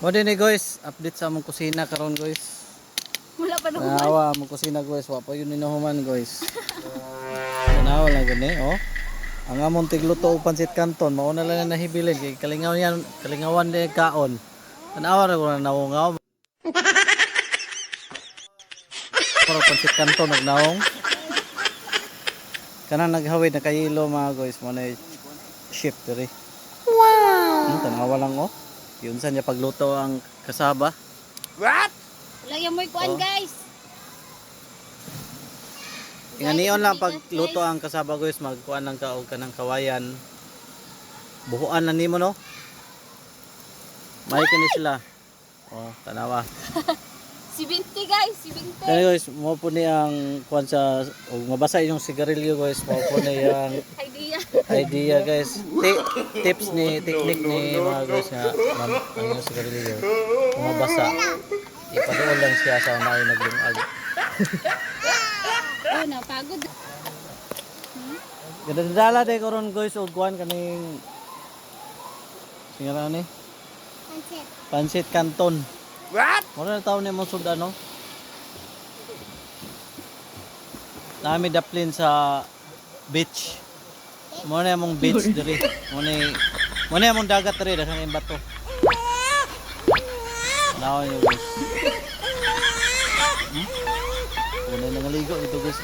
O din guys, update sa among kusina karon guys. Wala pa naman. Nawa among kusina guys, wa pa yun inahuman guys. Tanaw lang gani oh. Ang among tigluto og pansit canton, mao na lang na nahibilin kay kalingawan di kaon. Tanawa ra ko na nawungaw. Para pansit canton og naong. Kanang naghawid na kayilo mga guys, mo na shift diri. Wow. Tanawa lang oh. Yun sa niya pagluto ang kasaba. What? Lagyan mo ikuan guys. Inganiyon lang pagluto ang kasaba guys, magkuan ng kaog kanang kawayan. Buhuan na nimo no. May kini sila. Oh, tanawa. 70 guys, 70. Kani guys, mo po ni ang kuan sa og mabasa yung sigarilyo guys, mo po ni ang idea guys. Tips ni technique ni mga guys nga ang sigarilyo. Kung mabasa, ipaduol lang siya sa naay naglungag. Oh, napagod. Gadadala day karon guys og kuan kaning singara ni Pansit Canton. What? Mura na taon ni mo sud ano. Nami daplin sa beach. Mo na among beach diri. Mo na among dagat diri daghang bato. Naon yo guys. Una nangaligo dito guys.